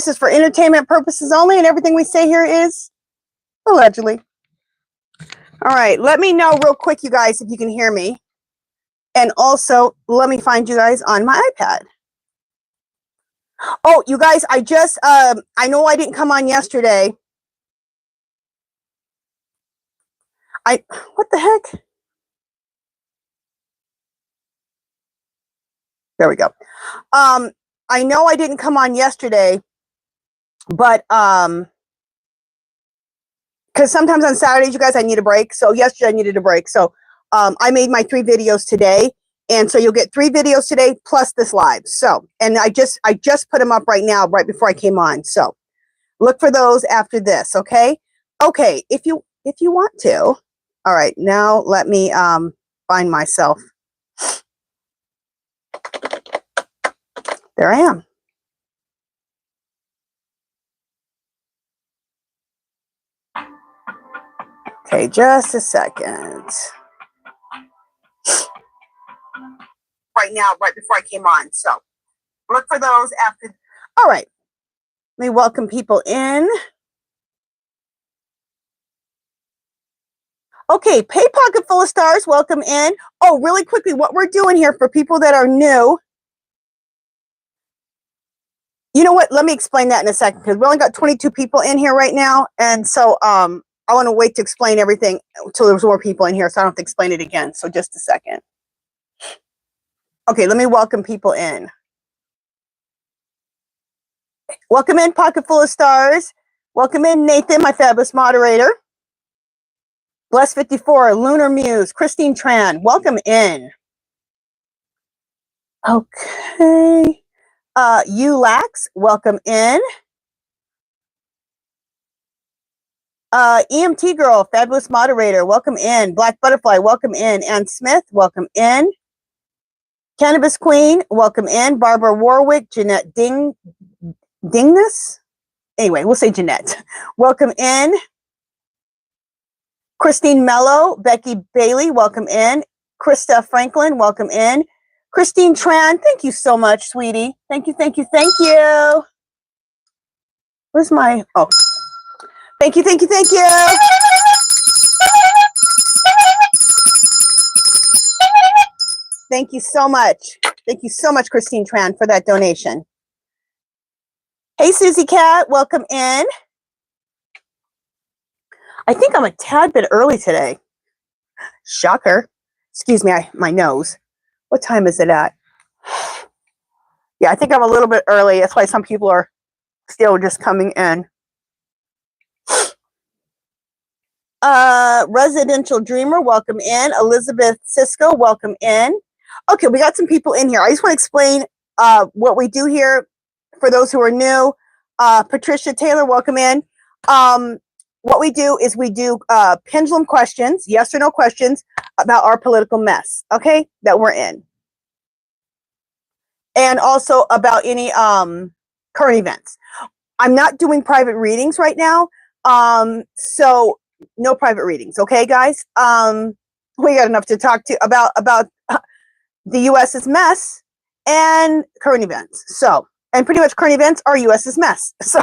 This is for entertainment purposes only, and everything we say here is allegedly. All right, let me know real quick, you guys, if you can hear me. And also, let me find you guys on my iPad. Oh, you guys, I just, I know I didn't come on yesterday. What the heck? There we go. I know I didn't come on yesterday, but, because sometimes on Saturdays, you guys, I need a break. So yesterday I needed a break. So, I made my 3 videos today. And so you'll get 3 videos today plus this live. So, and I just put them up right now, right before I came on. So look for those after this. Okay. Okay. If you want to. All right. Now let me, find myself. There I am. Okay. Just a second. Right now, right before I came on. So look for those after. All right. Let me welcome people in. Okay. Pay Pocket Full of Stars. Welcome in. Oh, really quickly, what we're doing here for people that are new. You know what? Let me explain that in a second, because we only got 22 people in here right now. And so I want to wait to explain everything until there's more people in here, so I don't have to explain it again. So just a second. Okay, let me welcome people in. Welcome in, Pocket Full of Stars. Welcome in, Nathan, my fabulous moderator. Bless 54, Lunar Muse, Christine Tran. Welcome in. Okay. Lax, welcome in. EMT Girl, fabulous moderator, welcome in. Black Butterfly, welcome in. Ann Smith, welcome in. Cannabis Queen, welcome in. Barbara Warwick, Jeanette Dingness? Anyway, we'll say Jeanette. Welcome in. Christine Mello, Becky Bailey, welcome in. Krista Franklin, welcome in. Christine Tran, thank you so much, sweetie. Thank you, thank you, thank you. Where's my, oh. Thank you, thank you, thank you. Thank you so much. Thank you so much, Christine Tran, for that donation. Hey, Susie Cat, welcome in. I think I'm a tad bit early today. Shocker. Excuse me, my nose. What time is it at? Yeah, I think I'm a little bit early. That's why some people are still just coming in. Residential Dreamer, welcome in. Elizabeth Cisco, welcome in. Okay, we got some people in here. I just want to explain what we do here for those who are new. Patricia Taylor, welcome in. What we do is we do pendulum questions, yes or no questions about our political mess, okay, that we're in. And also about any current events. I'm not doing private readings right now, so no private readings, okay, guys? We got enough to talk to about the U.S.'s mess and current events. So, and pretty much current events are U.S.'s mess. So,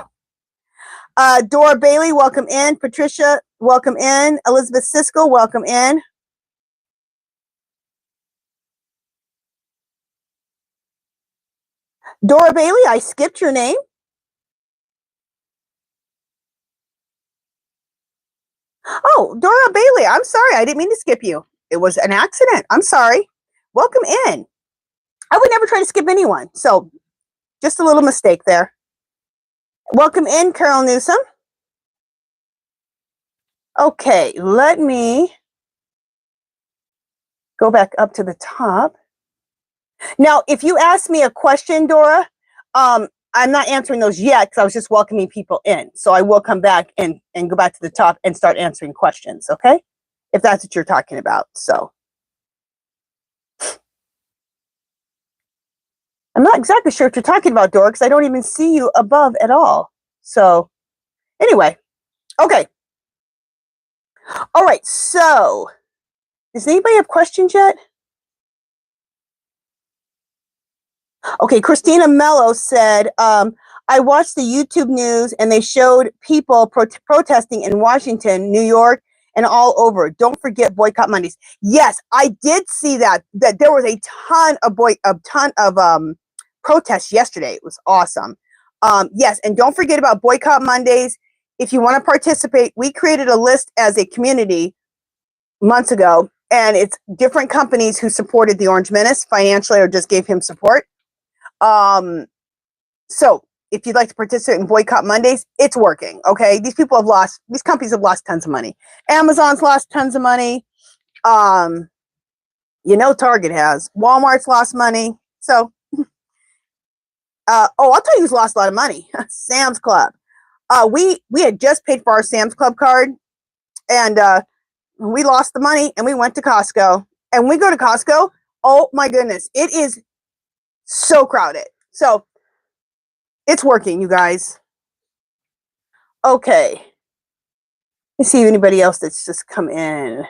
Dora Bailey, welcome in. Patricia, welcome in. Elizabeth Cisco, welcome in. Dora Bailey, I skipped your name. Oh, Dora Bailey, I'm sorry. I didn't mean to skip you. It was an accident. I'm sorry. Welcome in. I would never try to skip anyone. So just a little mistake there. Welcome in, Carol Newsom. Okay, let me go back up to the top. Now, if you ask me a question, Dora, I'm not answering those yet because I was just welcoming people in. So I will come back and go back to the top and start answering questions, okay? If that's what you're talking about. So I'm not exactly sure what you're talking about, Dora, because I don't even see you above at all. So anyway, okay. All right, so does anybody have questions yet? Okay, Christina Mello said, I I watched the YouTube news and they showed people protesting in Washington, New York, and all over. Don't forget Boycott Mondays. Yes, I did see that there was a ton of protests yesterday. It was awesome. Yes, and don't forget about Boycott Mondays. If you want to participate, we created a list as a community months ago, and it's different companies who supported the Orange Menace financially or just gave him support. So if you'd like to participate in Boycott Mondays, it's working. Okay, these companies have lost tons of money. Amazon's lost tons of money. Target has. Walmart's lost money. So, I'll tell you who's lost a lot of money. Sam's Club. We had just paid for our Sam's Club card, and we lost the money, and we went to Costco. And when we go to Costco, oh my goodness, it is so crowded. So it's working, you guys. Okay. Let's see if anybody else that's just come in.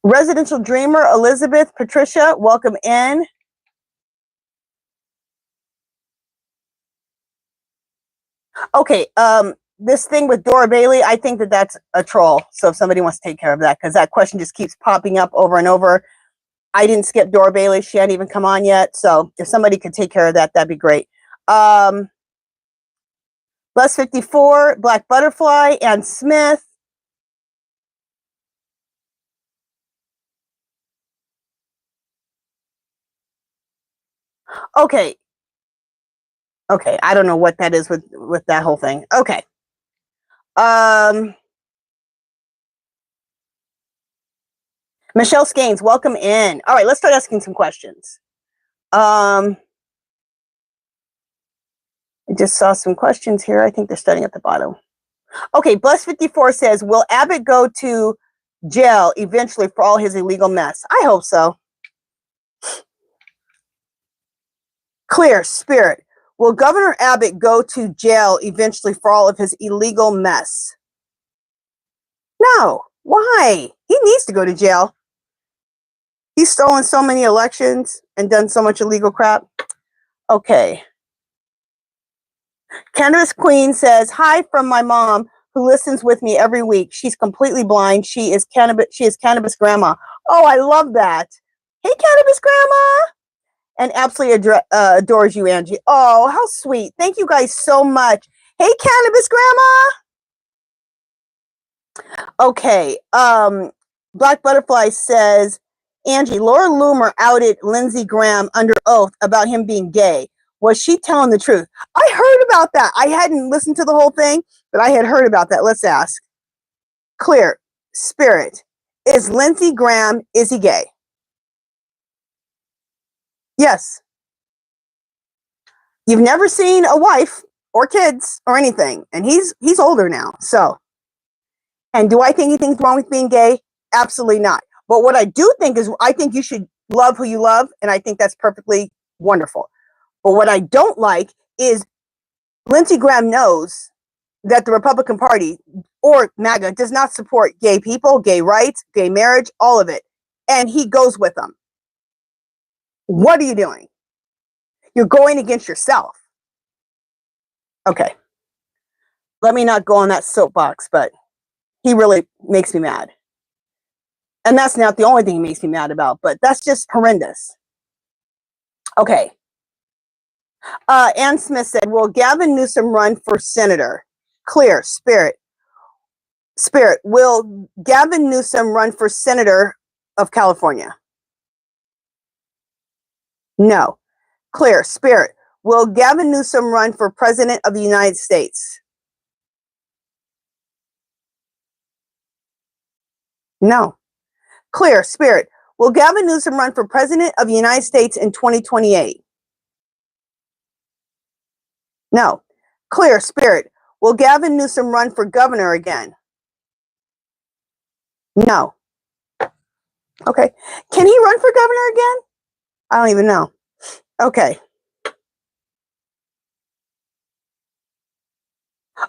Residential Dreamer, Elizabeth, Patricia, welcome in. Okay, this thing with Dora Bailey, I think that's a troll. So if somebody wants to take care of that, because that question just keeps popping up over and over. I didn't skip Dora Bailey. She hadn't even come on yet. So if somebody could take care of that, that'd be great. Bless 54, Black Butterfly, and Smith. Okay. Okay, I don't know what that is with that whole thing. Okay. Michelle Scaines, welcome in. All right, let's start asking some questions. I just saw some questions here. I think they're starting at the bottom. Okay, Bless 54 says, will Abbott go to jail eventually for all his illegal mess? I hope so. Clear Spirit, will Governor Abbott go to jail eventually for all of his illegal mess? No. Why? He needs to go to jail. He's stolen so many elections and done so much illegal crap. Okay. Cannabis Queen says, hi from my mom who listens with me every week. She's completely blind. She is cannabis grandma. Oh, I love that. Hey, cannabis grandma. And absolutely adores you, Angie. Oh, how sweet. Thank you guys so much. Hey, cannabis grandma. Okay. Black Butterfly says, Angie, Laura Loomer outed Lindsey Graham under oath about him being gay. Was she telling the truth? I heard about that. I hadn't listened to the whole thing, but I had heard about that. Let's ask. Clear Spirit, is Lindsey Graham, is he gay? Yes. You've never seen a wife or kids or anything, and he's older now. So, and do I think anything's wrong with being gay? Absolutely not. But what I do think is, I think you should love who you love, and I think that's perfectly wonderful. But what I don't like is Lindsey Graham knows that the Republican Party or MAGA does not support gay people, gay rights, gay marriage, all of it. And he goes with them. What are you doing? You're going against yourself. Okay. Let me not go on that soapbox, but he really makes me mad. And that's not the only thing he makes me mad about, but that's just horrendous. Okay. Ann Smith said, will Gavin Newsom run for senator? Clear Spirit. Spirit, will Gavin Newsom run for senator of California? No. Clear Spirit, will Gavin Newsom run for president of the United States? No. Clear Spirit, will Gavin Newsom run for president of the United States in 2028? No. Clear Spirit, will Gavin Newsom run for governor again? No. Okay. Can he run for governor again? I don't even know. Okay.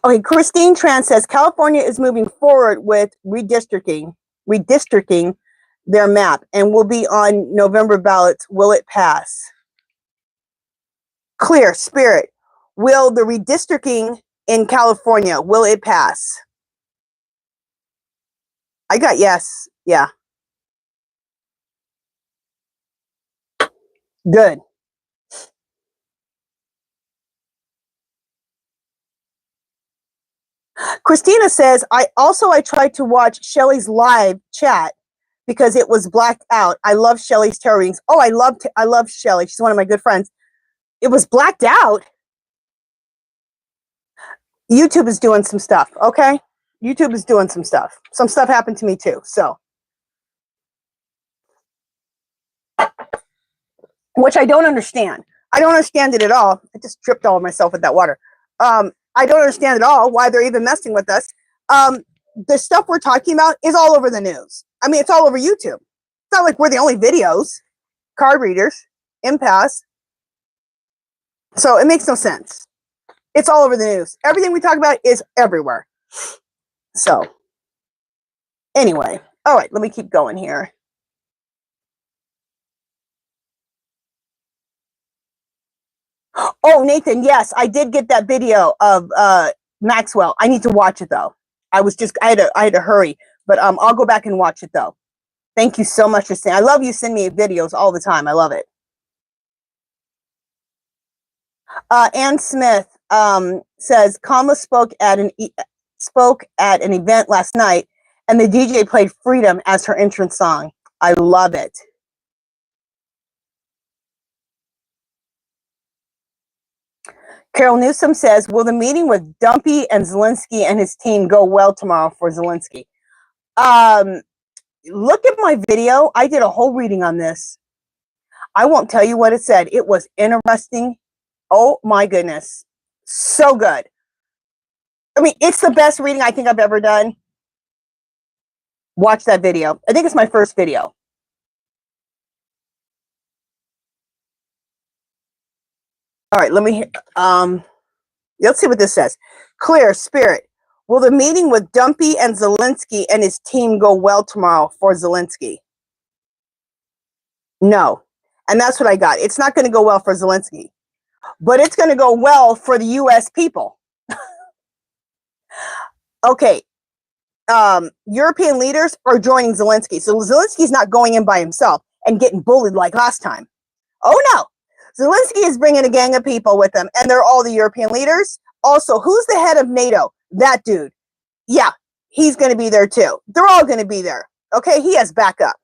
Okay, Christine Tran says California is moving forward with redistricting their map and will be on November ballots. Will it pass? Clear, Spirit. Will the redistricting in California, will it pass? I got yes. Yeah. Good. Christina says, I tried to watch Shelly's live chat because it was blacked out. I love Shelly's tarot readings. Oh, I love Shelly. She's one of my good friends. It was blacked out. YouTube is doing some stuff, okay? YouTube is doing some stuff. Some stuff happened to me too, so. Which I don't understand. I don't understand it at all. I just tripped all of myself with that water. I don't understand at all why they're even messing with us. The stuff we're talking about is all over the news. I mean, it's all over YouTube. It's not like we're the only videos. Card readers, impasse. So it makes no sense. It's all over the news. Everything we talk about is everywhere. So anyway, all right, let me keep going here. Oh, Nathan, yes, I did get that video of Maxwell. I need to watch it though. I had to hurry, but I'll go back and watch it though. Thank you so much for saying. I love you. Send me videos all the time. I love it. Ann Smith says Kamala spoke at an event last night, and the DJ played "Freedom" as her entrance song. I love it. Carol Newsom says, will the meeting with Dumpy and Zelensky and his team go well tomorrow for Zelensky? Look at my video. I did a whole reading on this. I won't tell you what it said. It was interesting. Oh my goodness. So good. I mean, it's the best reading I think I've ever done. Watch that video. I think it's my first video. All right, let me, let's see what this says. Clear, Spirit. Will the meeting with Dumpy and Zelensky and his team go well tomorrow for Zelensky? No. And that's what I got. It's not going to go well for Zelensky, but it's going to go well for the U.S. people. Okay. European leaders are joining Zelensky. So Zelensky's not going in by himself and getting bullied like last time. Oh, no. Zelensky is bringing a gang of people with him, and they're all the European leaders. Also, who's the head of NATO? That dude. Yeah, he's going to be there too. They're all going to be there. Okay, he has backup.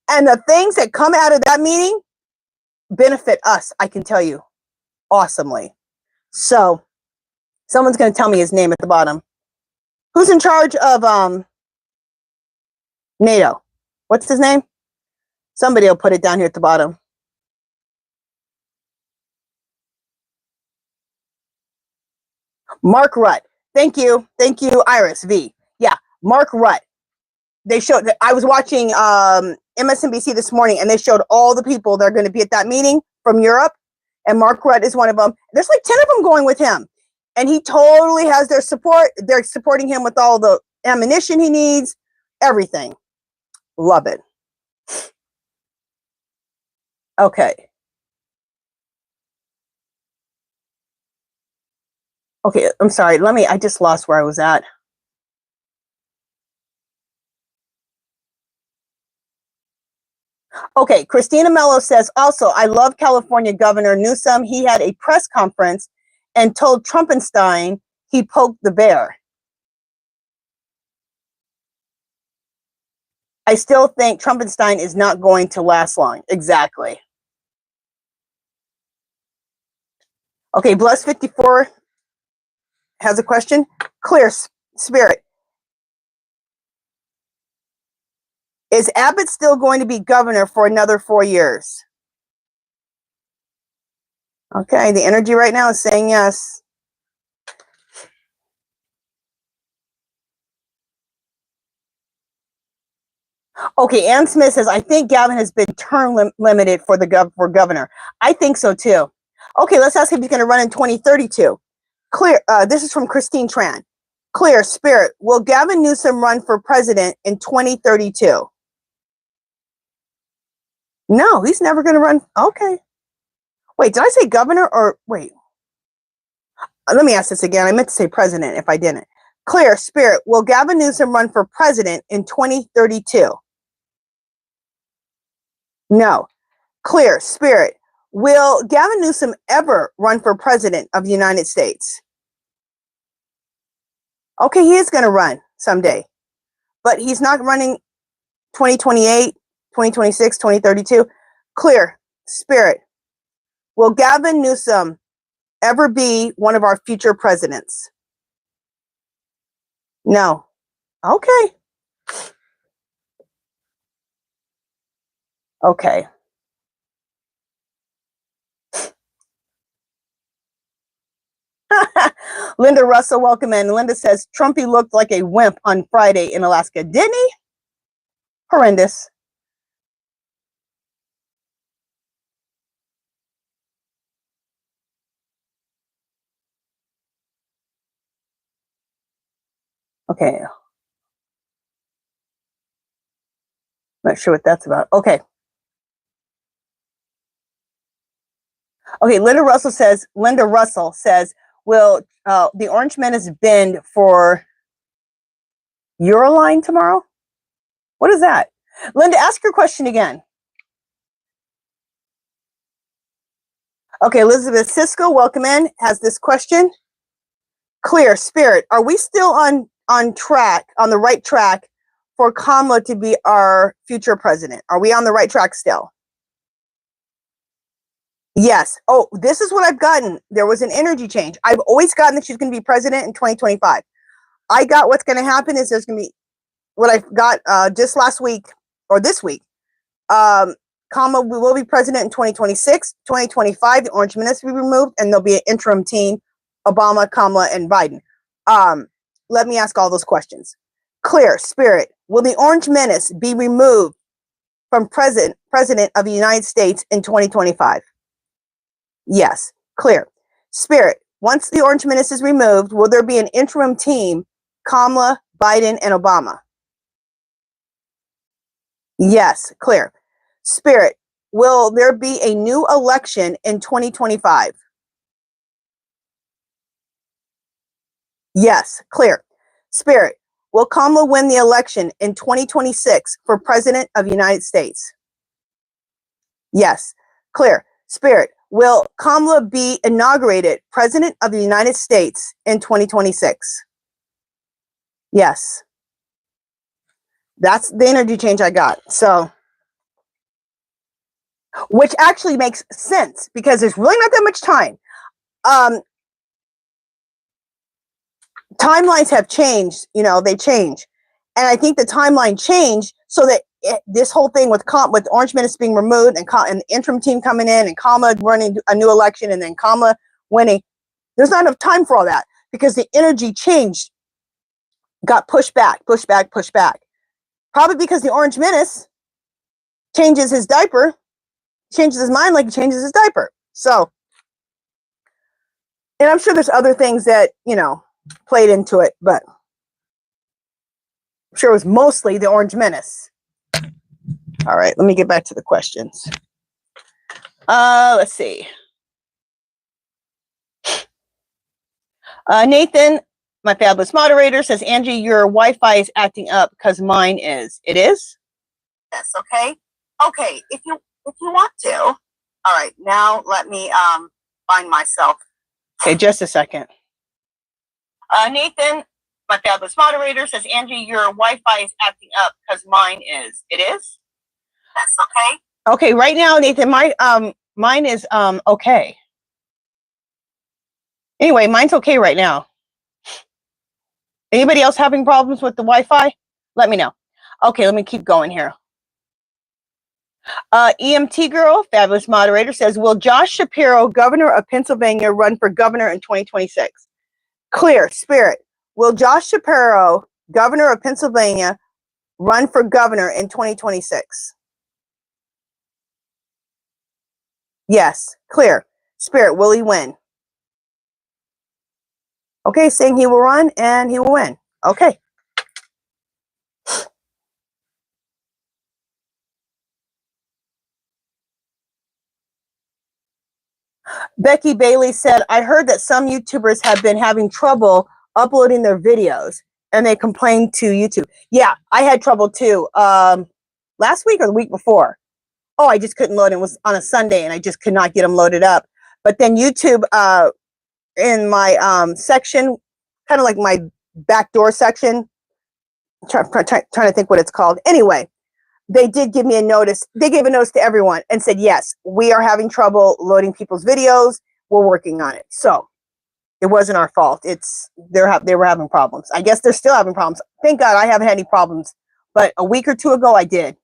And the things that come out of that meeting benefit us, I can tell you, awesomely. So, someone's going to tell me his name at the bottom. Who's in charge of NATO? What's his name? Somebody will put it down here at the bottom. Mark Rutte. Thank you. Thank you, Iris V. Yeah, Mark Rutte. They showed that I was watching MSNBC this morning, and they showed all the people that are going to be at that meeting from Europe, and Mark Rutte is one of them. There's like 10 of them going with him, and he totally has their support. They're supporting him with all the ammunition he needs, everything. Love it. Okay. Okay, I'm sorry. I just lost where I was at. Okay, Christina Mello says, also, I love California Governor Newsom. He had a press conference and told Trumpenstein he poked the bear. I still think Trumpenstein is not going to last long. Exactly. Okay, Bless 54 has a question. Clear, Spirit. Is Abbott still going to be governor for another 4 years? Okay, the energy right now is saying yes. Okay, Ann Smith says, I think Gavin has been term limited for governor. I think so too. Okay, let's ask if he's going to run in 2032. Clear, this is from Christine Tran. Clear, Spirit, will Gavin Newsom run for president in 2032? No, he's never going to run. Okay. Wait, did I say governor or wait? Let me ask this again. I meant to say president if I didn't. Clear, spirit, will Gavin Newsom run for president in 2032? No. Clear, spirit, will Gavin Newsom ever run for president of the United States? Okay, he is going to run someday, but he's not running 2028, 2026, 2032. Clear, spirit, will Gavin Newsom ever be one of our future presidents? No. Okay. Okay. Linda Russell, welcome in. Linda says, Trumpy looked like a wimp on Friday in Alaska. Didn't he? Horrendous. Okay. Not sure what that's about. Okay. Okay, Linda Russell says, will the Orange Menace bend for Euroline tomorrow? What is that? Linda, ask your question again. Okay, Elizabeth Cisco, welcome in, has this question. Clear, spirit, are we still on track, on the right track for Kamala to be our future president? Are we on the right track still? Yes. Oh, this is what I've gotten. There was an energy change. I've always gotten that she's going to be president in 2025. I got what's going to happen is there's going to be what I got just last week or this week. Kamala will be president in 2026, 2025. The Orange Menace will be removed, and there'll be an interim team: Obama, Kamala, and Biden. Let me ask all those questions. Clear, spirit, will the Orange Menace be removed from president of the United States in 2025? Yes. Clear. Spirit, once the Orange Menace is removed, will there be an interim team, Kamala, Biden, and Obama? Yes. Clear. Spirit, will there be a new election in 2025? Yes. Clear. Spirit, will Kamala win the election in 2026 for President of the United States? Yes. Clear. Spirit, will Kamala be inaugurated President of the United States in 2026? Yes. That's the energy change I got. So, which actually makes sense because there's really not that much time. Timelines have changed, they change. And I think the timeline changed so that this whole thing with Orange Menace being removed and the interim team coming in and Kamala running a new election and then Kamala winning, there's not enough time for all that because the energy changed, got pushed back. Probably because the Orange Menace changes his diaper, changes his mind like he changes his diaper. So, and I'm sure there's other things that, played into it, but I'm sure it was mostly the Orange Menace. All right, let me get back to the questions. Let's see. Nathan, my fabulous moderator, says, Angie, your Wi-Fi is acting up because mine is. It is? Yes, okay. Okay, if you want to. All right, now let me find myself. Okay, just a second. Nathan, my fabulous moderator, says, Angie, your Wi-Fi is acting up because mine is. It is? That's okay. Okay, right now, Nathan, mine is okay. Anyway, mine's okay right now. Anybody else having problems with the Wi-Fi? Let me know. Okay, let me keep going here. EMT Girl, fabulous moderator, says, will Josh Shapiro, governor of Pennsylvania, run for governor in 2026? Clear, spirit. Will Josh Shapiro, governor of Pennsylvania, run for governor in 2026? Yes. Clear. Spirit, will he win? Okay, saying he will run and he will win. Okay. Becky Bailey said, I heard that some YouTubers have been having trouble uploading their videos and they complained to YouTube. Yeah, I had trouble too. Last week or the week before. Oh, I just couldn't load it. It was on a Sunday and I just could not get them loaded up. But then YouTube, in my section, kind of like my backdoor section, trying to think what it's called. Anyway, they did give me a notice. They gave a notice to everyone and said, yes, we are having trouble loading people's videos. We're working on it. So it wasn't our fault. They were having problems. I guess they're still having problems. Thank God I haven't had any problems. But a week or two ago, I did.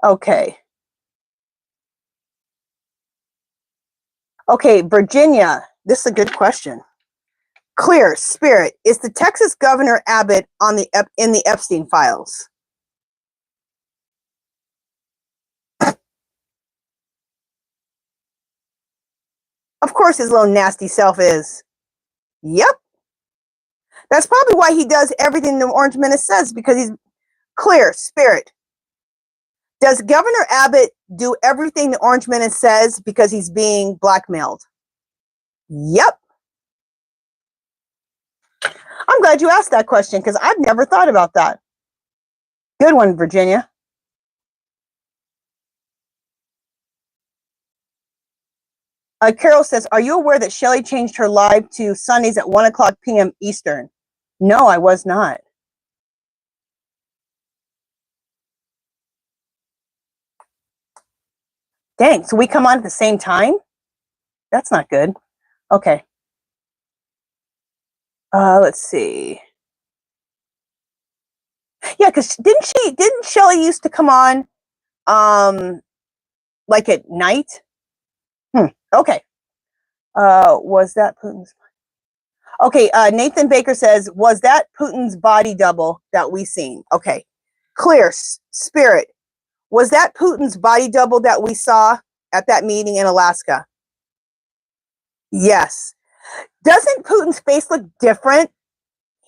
Okay. Okay, Virginia. This is a good question. Clear, Spirit. Is the Texas Governor Abbott on in the Epstein files? Of course his little nasty self is. Yep. That's probably why he does everything the Orange Menace says, because he's clear, Spirit. Does Governor Abbott do everything the Orange Menace says because he's being blackmailed? Yep. I'm glad you asked that question because I've never thought about that. Good one, Virginia. Carol says, are you aware that Shelly changed her live to Sundays at 1:00 p.m. Eastern? No, I was not. Dang, so we come on at the same time? That's not good. Okay. Let's see. Yeah, because didn't Shelly used to come on like at night? Okay. Was that Putin's? Okay, Nathan Baker says, was that Putin's body double that we seen? Okay. Clear, Spirit. Was that Putin's body double that we saw at that meeting in Alaska? Yes. Doesn't Putin's face look different?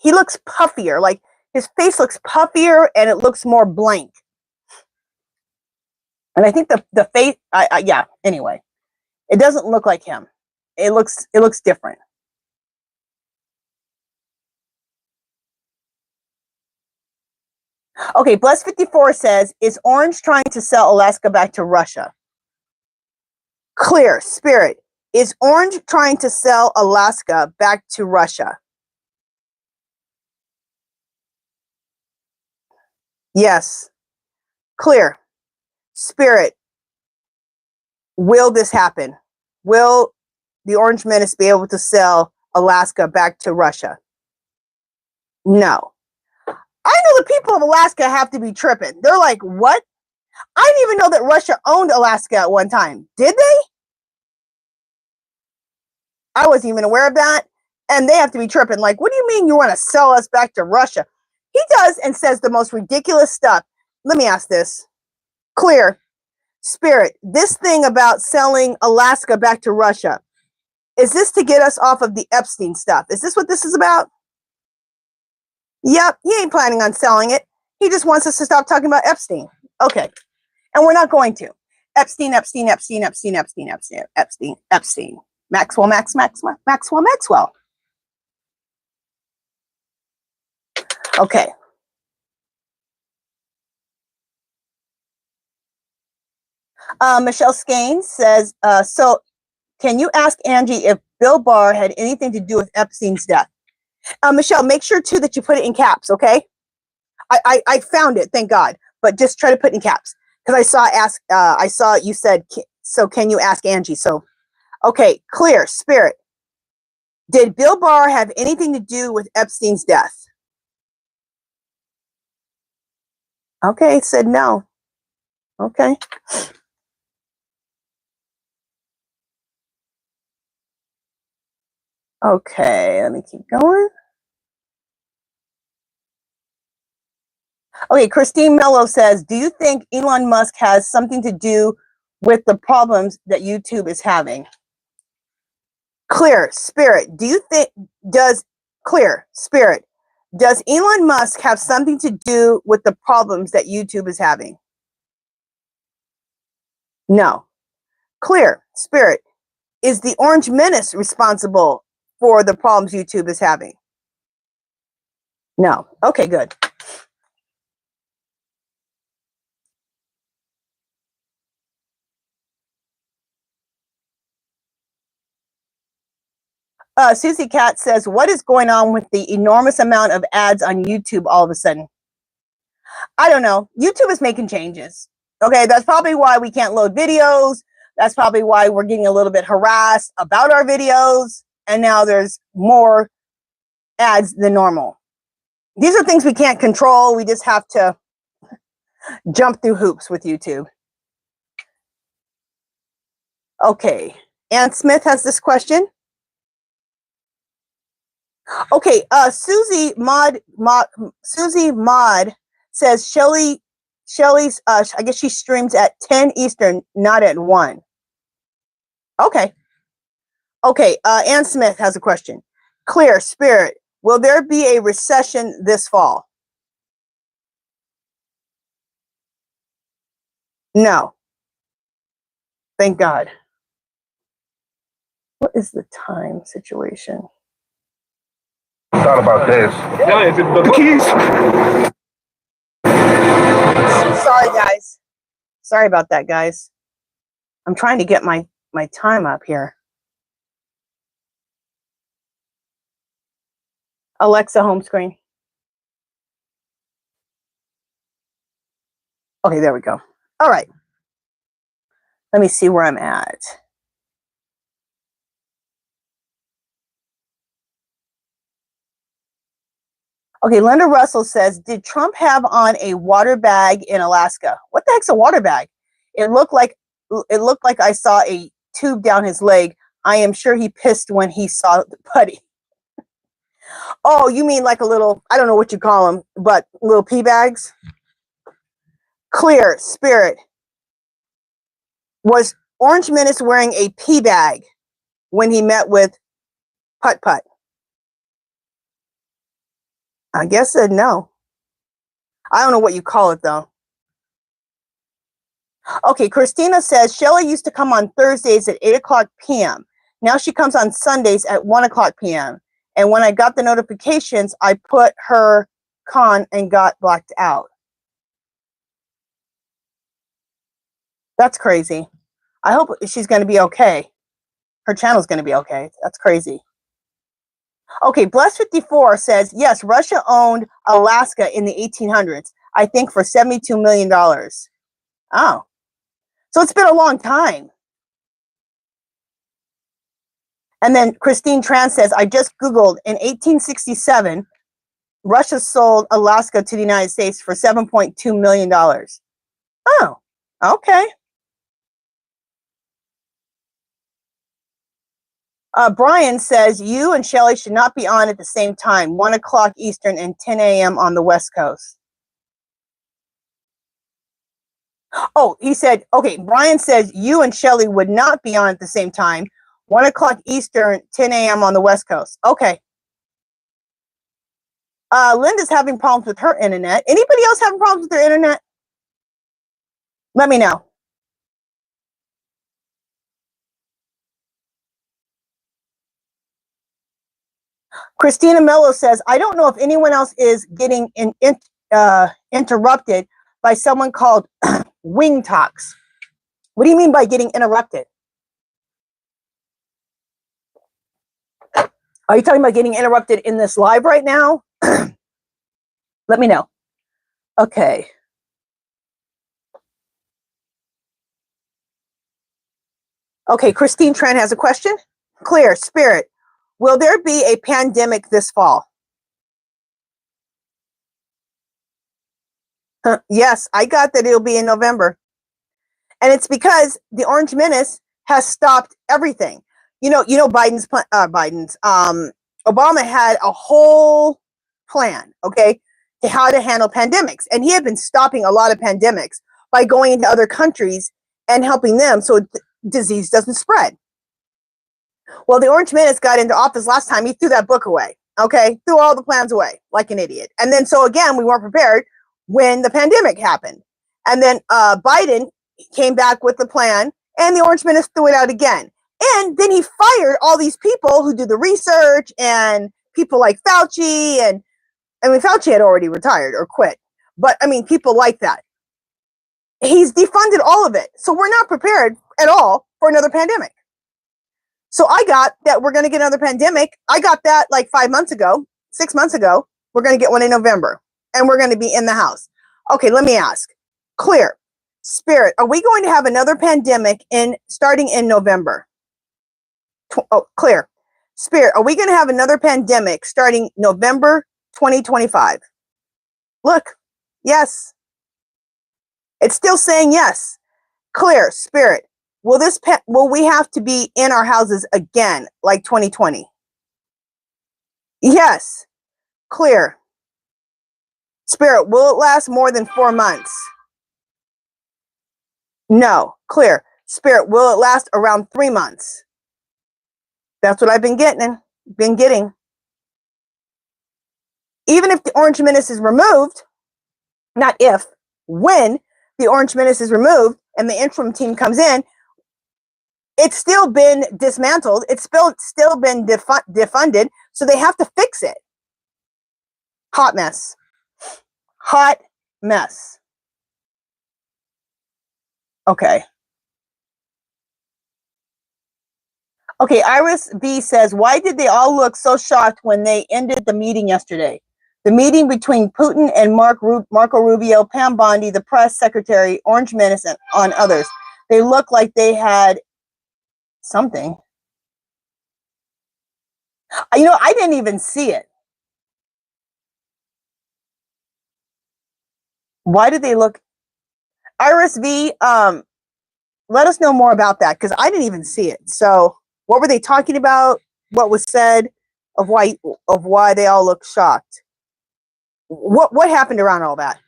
He looks puffier. Like his face looks puffier and it looks more blank. And I think the face, yeah, anyway. It doesn't look like him. It looks different. Okay, Bless54 says, is Orange trying to sell Alaska back to Russia? Clear, Spirit. Is Orange trying to sell Alaska back to Russia? Yes. Clear, Spirit. Will this happen? Will the Orange Menace be able to sell Alaska back to Russia? No. I know the people of Alaska have to be tripping. They're like, what? I didn't even know that Russia owned Alaska at one time. Did they? I wasn't even aware of that. And they have to be tripping. Like, what do you mean you want to sell us back to Russia? He does and says the most ridiculous stuff. Let me ask this. Clear, Spirit, this thing about selling Alaska back to Russia, is this to get us off of the Epstein stuff? Is this what this is about? Yep, he ain't planning on selling it. He just wants us to stop talking about Epstein. Okay. And we're not going to. Epstein. Maxwell. Okay. Michelle Skanes says, so can you ask Angie if Bill Barr had anything to do with Epstein's death? Michelle, make sure too that you put it in caps, okay? I found it, thank God, but just try to put it in caps because I saw you said, so can you ask Angie? So, okay, Clear, Spirit. Did Bill Barr have anything to do with Epstein's death? Okay, said no. Okay. Okay, let me keep going. Okay, Christine Mello says, do you think Elon Musk has something to do with the problems that YouTube is having? Clear, Spirit, does Elon Musk have something to do with the problems that YouTube is having? No. Clear, Spirit, is the Orange Menace responsible for the problems YouTube is having? No. Okay, good. Susie Cat says, what is going on with the enormous amount of ads on YouTube all of a sudden? I don't know. YouTube is making changes. Okay, that's probably why we can't load videos. That's probably why we're getting a little bit harassed about our videos. And now there's more ads than normal. These are things we can't control. We just have to jump through hoops with YouTube. Okay, Ann Smith has this question. Okay, Susie Maud says Shelly's I guess she streams at 10 Eastern, not at 1. Okay. Okay, Ann Smith has a question. Clear Spirit, will there be a recession this fall? No. Thank God. What is the time situation? Thought about this. Yeah, is it the keys? Sorry, guys. Sorry about that, guys. I'm trying to get my time up here. Alexa, home screen. Okay, there we go. All right. Let me see where I'm at. Okay, Linda Russell says, did Trump have on a water bag in Alaska? What the heck's a water bag? It looked like I saw a tube down his leg. I am sure he pissed when he saw the putty. Oh, you mean like a little, I don't know what you call them, but little pee bags? Clear Spirit. Was Orange Menace wearing a pee bag when he met with Putt Putt? I guess no. I don't know what you call it, though. Okay, Christina says, Shelly used to come on Thursdays at 8 o'clock p.m. Now she comes on Sundays at 1 o'clock p.m. And when I got the notifications, I put her con and got blacked out. That's crazy. I hope she's going to be okay. Her channel's going to be okay. That's crazy. Okay, Bless54 says, yes, Russia owned Alaska in the 1800s, I think for $72 million. Oh, so it's been a long time. And then Christine Tran says, I just Googled, in 1867, Russia sold Alaska to the United States for $7.2 million. Oh, okay. Brian says, you and Shelly should not be on at the same time, 1 o'clock Eastern and 10 a.m. on the West Coast. Oh, he said, okay, Brian says, you and Shelly would not be on at the same time, 1 o'clock Eastern, 10 a.m. on the West Coast. Okay. Linda's having problems with her internet. Anybody else having problems with their internet? Let me know. Christina Mello says, I don't know if anyone else is getting interrupted by someone called Wing Talks. What do you mean by getting interrupted? Are you talking about getting interrupted in this live right now? Let me know. Okay. Okay, Christine Tran has a question. Clear Spirit. Will there be a pandemic this fall? Yes, I got that it'll be in November. And it's because the Orange Menace has stopped everything. You know, Obama had a whole plan, okay, to how to handle pandemics. And he had been stopping a lot of pandemics by going into other countries and helping them so disease doesn't spread. Well, the Orange Menace got into office last time. He threw that book away, okay? Threw all the plans away like an idiot. And then, so again, we weren't prepared when the pandemic happened. And then Biden came back with the plan, and the Orange Menace threw it out again. And then he fired all these people who do the research and people like Fauci. And I mean, Fauci had already retired or quit. But I mean, people like that. He's defunded all of it. So we're not prepared at all for another pandemic. So I got that we're going to get another pandemic. I got that like 5 months ago, 6 months ago. We're going to get one in November and we're going to be in the house. Okay, let me ask. Clear. Spirit, are we going to have another pandemic starting in November? Clear. Spirit, are we going to have another pandemic starting November 2025? Look, yes. It's still saying yes. Clear. Spirit, will we have to be in our houses again like 2020? Yes. Clear. Spirit, will it last more than 4 months? No. Clear. Spirit, will it last around 3 months? That's what I've been getting. Even if the Orange Menace is removed, not if, when the Orange Menace is removed and the interim team comes in, it's still been dismantled. It's still been defunded. So they have to fix it. Hot mess. Hot mess. Okay. Okay, Iris B says, why did they all look so shocked when they ended the meeting yesterday? The meeting between Putin and Marco Rubio, Pam Bondi, the press secretary, Orange Menace, and on others. They looked like they had something. You know, I didn't even see it. Why did they look? Iris V, let us know more about that because I didn't even see it. So what were they talking about? What was said of why they all look shocked? What happened around all that?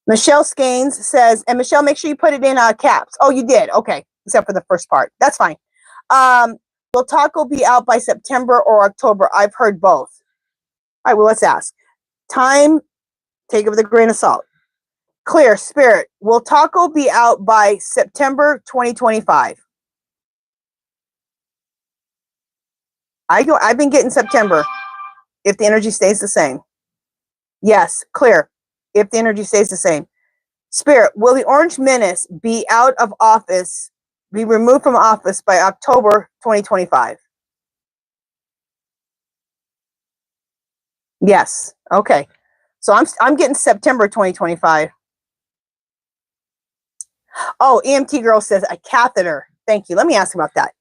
Michelle Scanes says, and Michelle, make sure you put it in caps. Oh, you did. Okay, except for the first part. That's fine. Will Taco be out by September or October? I've heard both. All right, well, let's ask. Time, take it with a grain of salt. Clear. Spirit, will Taco be out by September 2025? I've been getting September if the energy stays the same. Yes, clear. If the energy stays the same. Spirit, will the Orange Menace be out of office, be removed from office by October 2025? Yes. Okay. So I'm getting September 2025. Oh, EMT girl says a catheter. Thank you. Let me ask about that.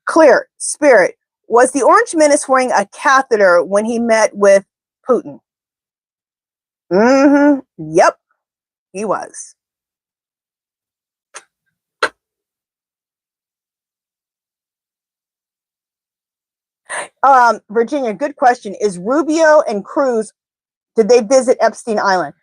Clear. Spirit, was the Orange Menace wearing a catheter when he met with Putin? Mm-hmm. Yep. He was. Virginia, good question. Is Rubio and Cruz, did they visit Epstein Island?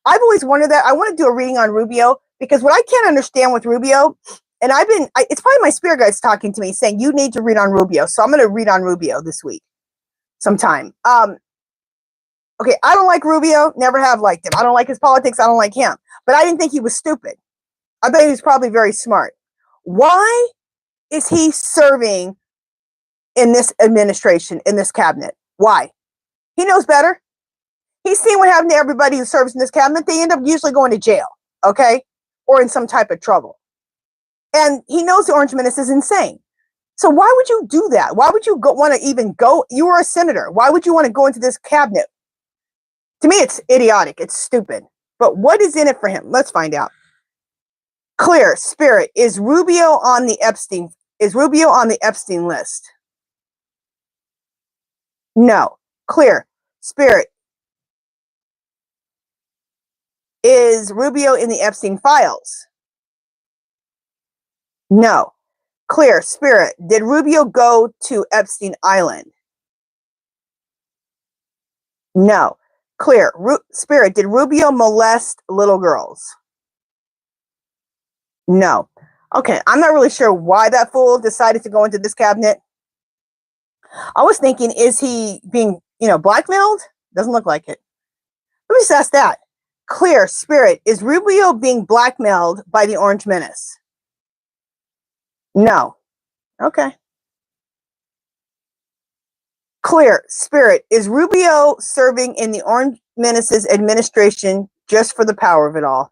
I've always wondered that. I want to do a reading on Rubio because what I can't understand with Rubio, and it's probably my spirit guides talking to me saying, you need to read on Rubio. So I'm going to read on Rubio this week sometime. Okay, I don't like Rubio, never have liked him. I don't like his politics, I don't like him. But I didn't think he was stupid. I bet he was probably very smart. Why is he serving in this administration, in this cabinet? Why? He knows better. He's seen what happened to everybody who serves in this cabinet. They end up usually going to jail, okay? Or in some type of trouble. And he knows the Orange Menace is insane. So why would you do that? Why would you want to even go? You were a senator. Why would you want to go into this cabinet? To me, it's idiotic. It's stupid. But what is in it for him? Let's find out. Clear. Spirit, is Rubio on the Epstein list? No. Clear. Spirit, is Rubio in the Epstein files? No. Clear. Spirit, did Rubio go to Epstein Island? No. Clear. Spirit, did Rubio molest little girls? No. Okay, I'm not really sure why that fool decided to go into this cabinet. I was thinking, is he being, blackmailed? Doesn't look like it. Let me just ask that. Clear, Spirit, is Rubio being blackmailed by the Orange Menace? No. Okay. Clear, Spirit, is Rubio serving in the Orange Menace's administration just for the power of it all?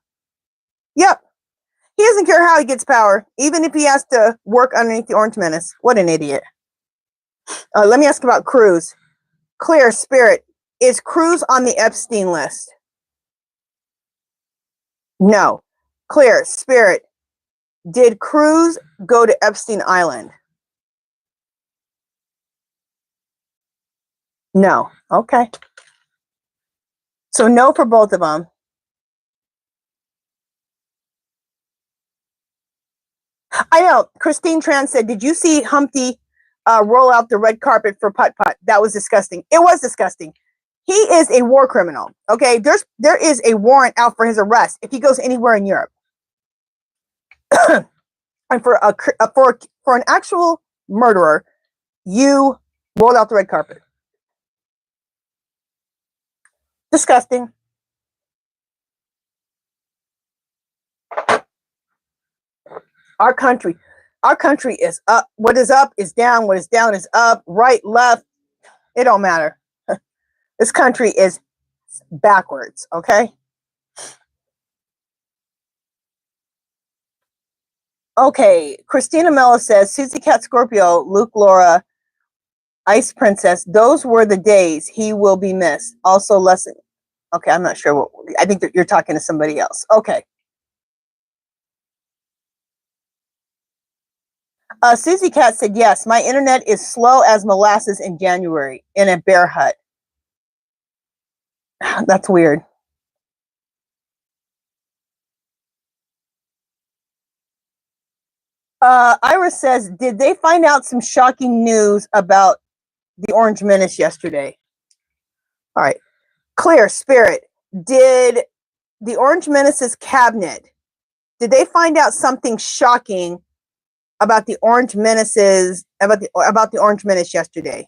Yep. He doesn't care how he gets power, even if he has to work underneath the Orange Menace. What an idiot. Let me ask about Cruz. Clear, Spirit, is Cruz on the Epstein list? No. Clear, Spirit, did Cruz go to Epstein Island? No. Okay. So no for both of them. I know. Christine Tran said, did you see Humpty roll out the red carpet for Putt Putt? That was disgusting. It was disgusting. He is a war criminal. Okay. There is a warrant out for his arrest if he goes anywhere in Europe. And for an actual murderer, you rolled out the red carpet. Disgusting. Our country is up. What is up is down. What is down is up. Right, left. It don't matter. This country is backwards. Okay. Okay. Christina Mello says, Susie Cat Scorpio, Luke Laura, Ice Princess. Those were the days. He will be missed. Also, lesson. Okay. I'm not sure I think that you're talking to somebody else. Okay. Susie Cat said, yes, my internet is slow as molasses in January in a bear hut. That's weird. Iris says, did they find out some shocking news about the Orange Menace yesterday? All right. Clear, Spirit, did the Orange Menace's cabinet, did they find out something shocking about the Orange Menace's, about the Orange Menace yesterday?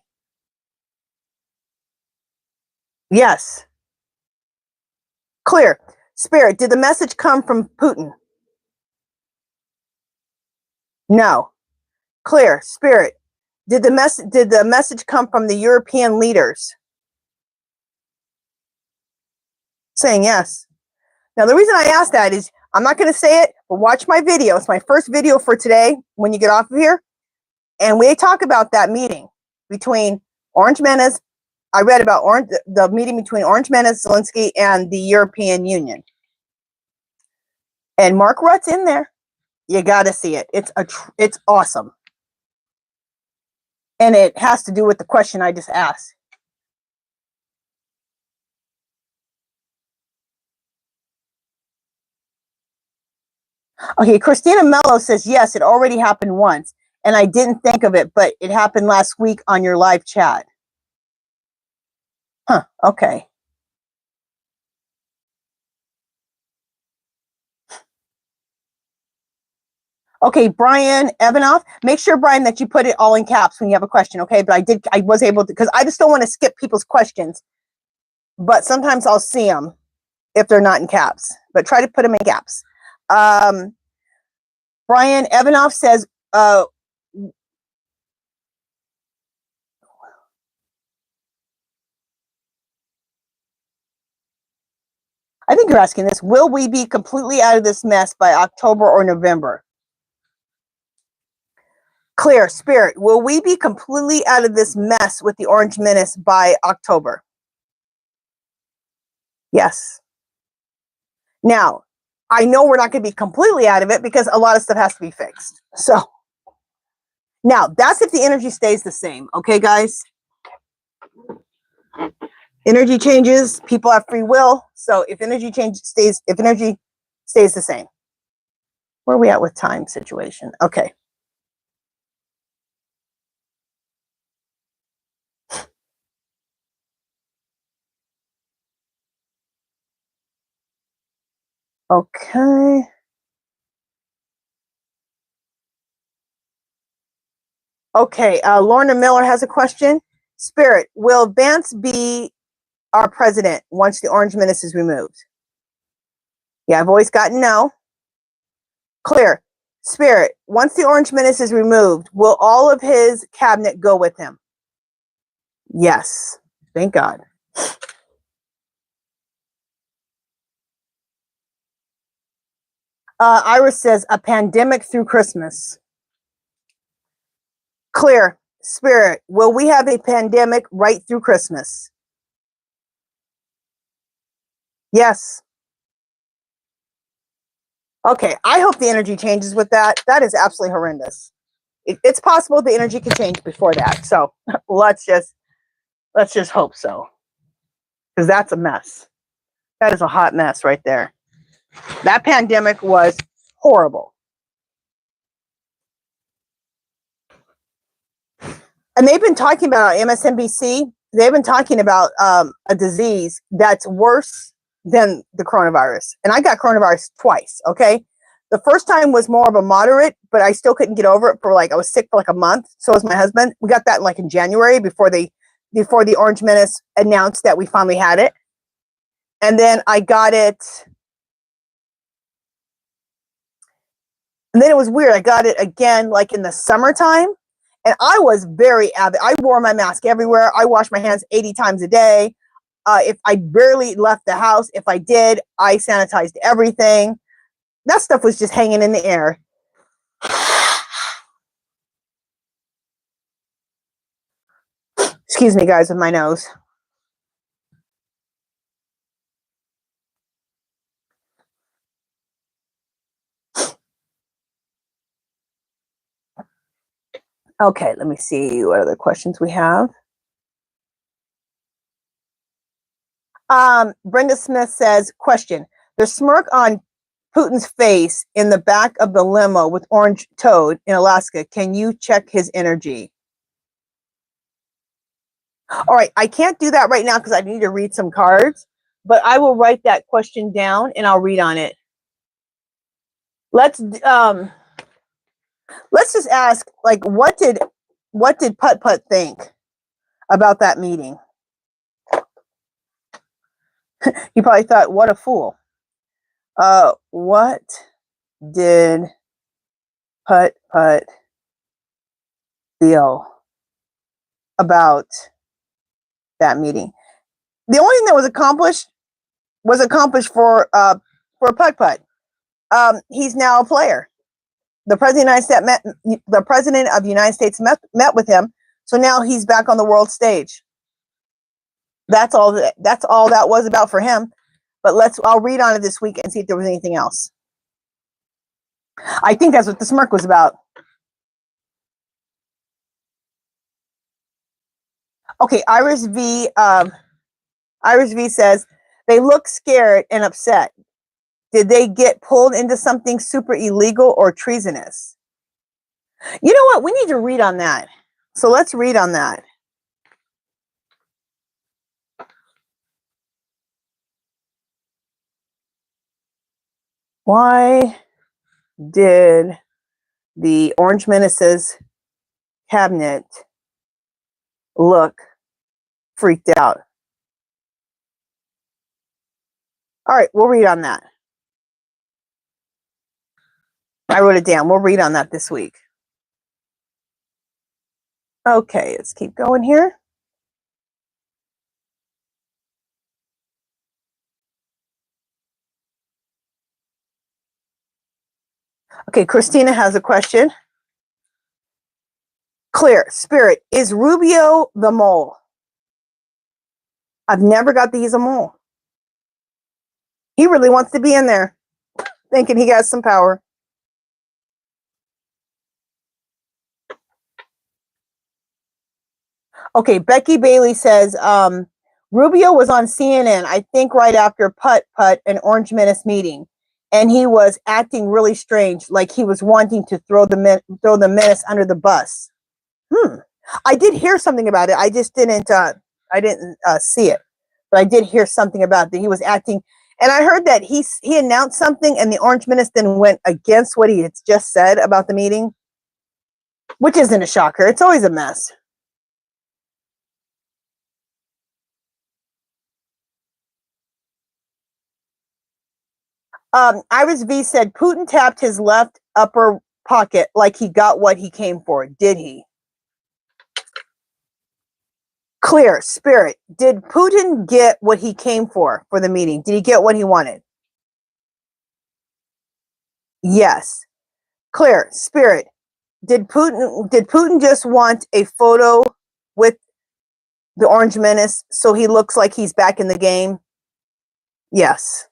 Yes. Clear, Spirit, did the message come from Putin? No. Clear, Spirit, did the message come from the European leaders? Saying yes. Now, the reason I asked that is, I'm not going to say it, but watch my video. It's my first video for today when you get off of here. And we talk about that meeting between Orange Menace. I read about the meeting between Orange Menace, Zelensky, and the European Union. And Mark Rutt's in there. You got to see it. It's awesome. And it has to do with the question I just asked. Okay, Christina Mello says, yes, it already happened once. And I didn't think of it, but it happened last week on your live chat. Huh, okay. Okay, Brian Evanoff, make sure, Brian, that you put it all in caps when you have a question, okay? But I was able to, because I just don't want to skip people's questions. But sometimes I'll see them if they're not in caps. But try to put them in caps. Brian Evanoff says, I think you're asking this, will we be completely out of this mess by October or November? Clear, Spirit, will we be completely out of this mess with the Orange Menace by October? Yes. Now, I know we're not going to be completely out of it because a lot of stuff has to be fixed. So, now, that's if the energy stays the same. Okay, guys? Energy changes. People have free will. So, if energy stays the same. Where are we at with time situation? Okay. Okay. Okay, Lorna Miller has a question. Spirit, will Vance be our president once the Orange Menace is removed? Yeah, I've always gotten no. Clear. Spirit, once the orange menace is removed, will all of his cabinet go with him? Yes. Thank God. Iris says, a pandemic through Christmas. Clear. Spirit, will we have a pandemic right through Christmas? Yes. Okay, I hope the energy changes with that. That is absolutely horrendous. It's possible the energy can change before that. So let's just hope so. Because that's a mess. That is a hot mess right there. That pandemic was horrible. And they've been talking about MSNBC, they've been talking about a disease that's worse than the coronavirus. And I got coronavirus twice, okay? The first time was more of a moderate, but I still couldn't get over it for I was sick for a month. So was my husband. We got that in January before the Orange Menace announced that we finally had it. And then I got it. And then it was weird. I got it again in the summertime. And I was very avid. I wore my mask everywhere. I washed my hands 80 times a day. If I barely left the house, if I did, I sanitized everything. That stuff was just hanging in the air. Excuse me, guys, with my nose. Okay, let me see what other questions we have. Brenda Smith says, question, the smirk on Putin's face in the back of the limo with Orange Toad in Alaska. Can you check his energy? All right, I can't do that right now because I need to read some cards, but I will write that question down and I'll read on it. Let's just ask, what did Putt Putt think about that meeting? He probably thought, what a fool. What did Putt Putt feel about that meeting? The only thing that was accomplished for Putt Putt. He's now a player. The president of the United States met with him, so now he's back on the world stage. That's all that was about for him. But I'll read on it this week and see if there was anything else. I think that's what the smirk was about. Okay, Iris V says, they look scared and upset. Did they get pulled into something super illegal or treasonous? You know what? We need to read on that. So let's read on that. Why did the Orange Menace's cabinet look freaked out? All right, we'll read on that. I wrote it down. We'll read on that this week. Okay, let's keep going here. Okay, Christina has a question. Clear. Spirit, is Rubio the mole? I've never got that he's a mole. He really wants to be in there, thinking he got some power. Okay, Becky Bailey says, Rubio was on CNN, I think right after Putt Putt and Orange Menace meeting. And he was acting really strange, like he was wanting to throw the menace under the bus. I did hear something about it. I just didn't see it, but I did hear something about that he was acting. And I heard that he announced something, and the Orange Menace then went against what he had just said about the meeting, which isn't a shocker. It's always a mess. Iris V said Putin tapped his left upper pocket like he got what he came for. Did he? Clear. Spirit. Did Putin get what he came for the meeting? Did he get what he wanted? Yes. Clear. Spirit. Did Putin just want a photo with the Orange Menace so he looks like he's back in the game? Yes.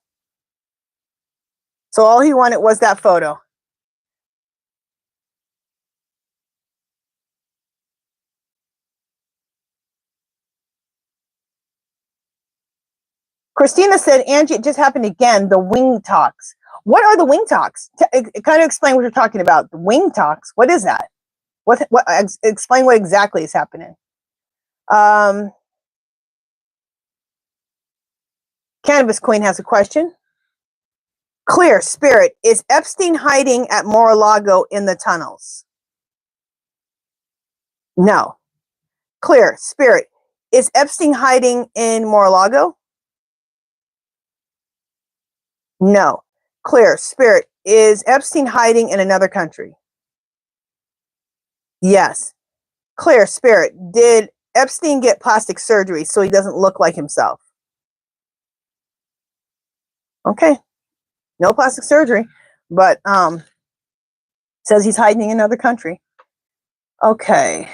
So all he wanted was that photo. Christina said, Angie, it just happened again, the wing talks. What are the wing talks? Kind of explain what you're talking about. The wing talks, what is that? Explain what exactly is happening. Cannabis Queen has a question. Clear. Spirit. Is Epstein hiding at Mar-a-Lago in the tunnels? No. Clear. Spirit. Is Epstein hiding in Mar-a-Lago? No. Clear. Spirit. Is Epstein hiding in another country? Yes. Clear. Spirit. Did Epstein get plastic surgery so he doesn't look like himself? Okay. No plastic surgery, but says he's hiding in another country. Okay.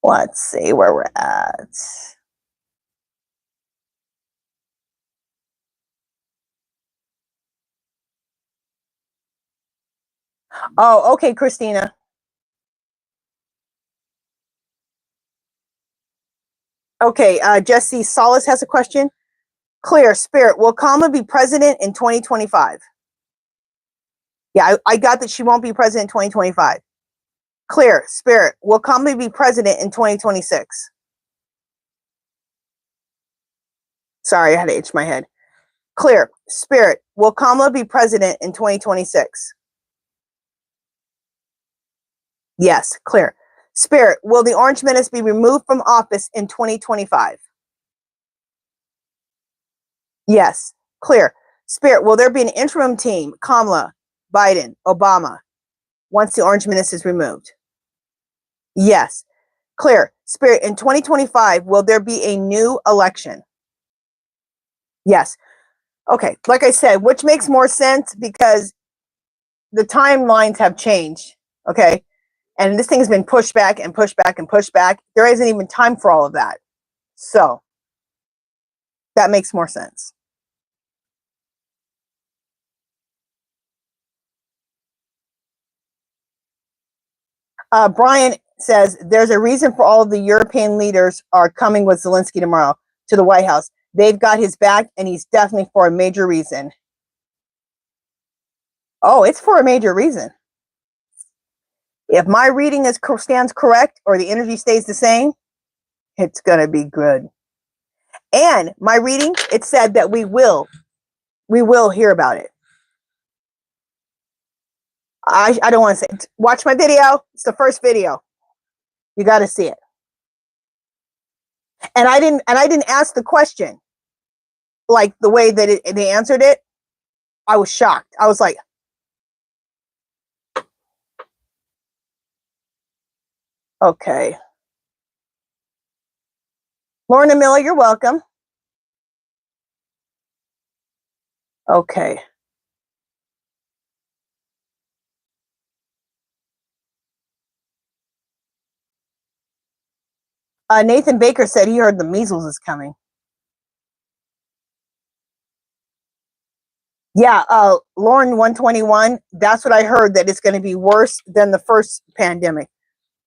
Let's see where we're at. Oh, okay, Christina. Okay, Jesse Solis has a question. Clear. Spirit. Will Kamala be president in 2025? Yeah, I got that she won't be president in 2025. Clear. Spirit. Will Kamala be president in 2026? Sorry, I had to itch my head. Clear. Spirit. Will Kamala be president in 2026? Yes. Clear. Spirit. Will the Orange Menace be removed from office in 2025? Yes. Clear. Spirit. Will there be an interim team, Kamala, Biden, Obama, once the Orange Menace is removed? Yes. Clear. Spirit. In 2025, will there be a new election? Yes. Okay. Like I said, which makes more sense because the timelines have changed. Okay. And this thing's been pushed back and pushed back and pushed back. There isn't even time for all of that. So that makes more sense. Brian says there's a reason for all of the European leaders are coming with Zelensky tomorrow to the White House. They've got his back, and he's definitely for a major reason. Oh, it's for a major reason. If my reading stands correct or the energy stays the same, it's going to be good. And my reading, it said that we will hear about it. I don't want to say, watch my video. It's the first video. You got to see it. And I didn't ask the question like the way that they answered it. I was shocked. I was like, okay. Lorna Miller, you're welcome. Okay. Nathan Baker said he heard the measles is coming. Yeah, Lauren 121, that's what I heard, that it's going to be worse than the first pandemic,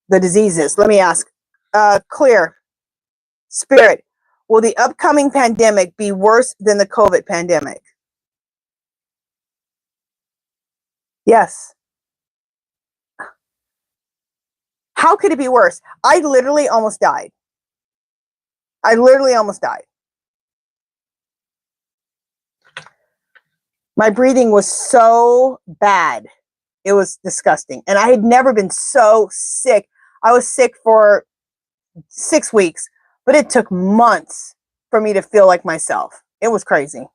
the diseases. Let me ask. Clear. Spirit, will the upcoming pandemic be worse than the COVID pandemic? Yes. How could it be worse? I literally almost died. I literally almost died. My breathing was so bad. It was disgusting. And I had never been so sick. I was sick for 6 weeks, but it took months for me to feel like myself. It was crazy.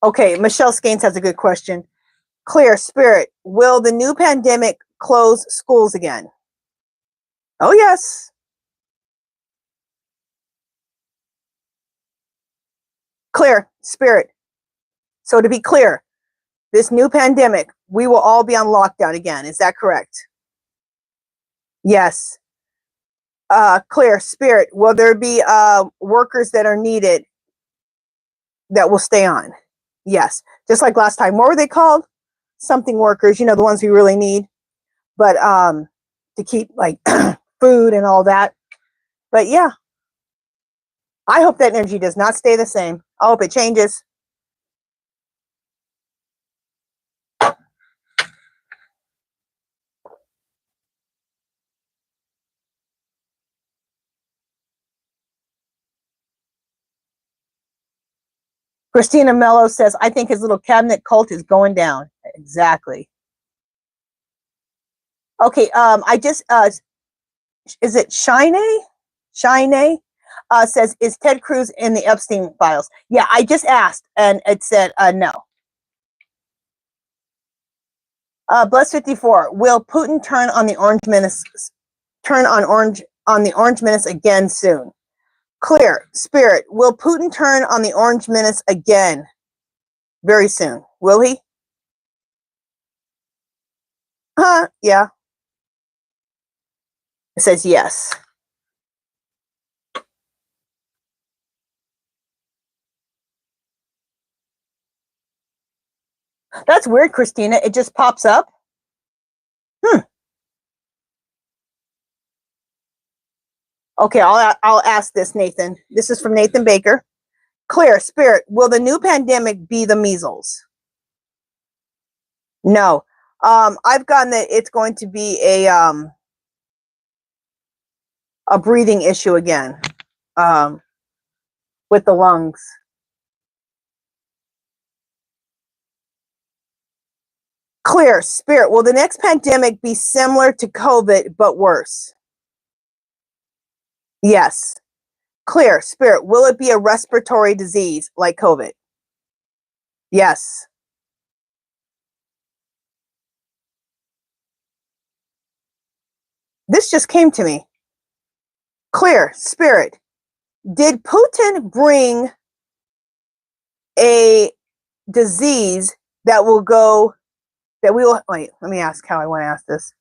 Okay, Michelle Skanes has a good question. Clear, Spirit, will the new pandemic close schools again? Oh, yes. Clear, Spirit. So to be clear, this new pandemic, we will all be on lockdown again. Is that correct? Yes. Clear, Spirit, will there be workers that are needed that will stay on? Yes. Just like last time. What were they called? Something workers, you know, the ones we really need. But to keep like food and all that. But yeah, I hope that energy does not stay the same. I hope it changes. Christina Mello says, I think his little cabinet cult is going down. Exactly. Okay, I just, is it Shine? Says, is Ted Cruz in the Epstein files? Yeah, I just asked, and it said no. Bless 54. Will Putin turn on the Orange Menace? Turn on the Orange Menace again soon? Clear, Spirit. Will Putin turn on the Orange Menace again very soon? Will he? Yeah. It says yes. That's weird, Christina. It just pops up. Okay, I'll ask this, Nathan. This is from Nathan Baker. Clear, Spirit, will the new pandemic be the measles? No. I've gotten that it's going to be a breathing issue again, with the lungs. Clear, Spirit, will the next pandemic be similar to COVID but worse? Yes. Clear, Spirit, will it be a respiratory disease like COVID? Yes. This just came to me. Clear, Spirit, did Putin bring a disease that will go, that we will, wait, let me ask how I want to ask this.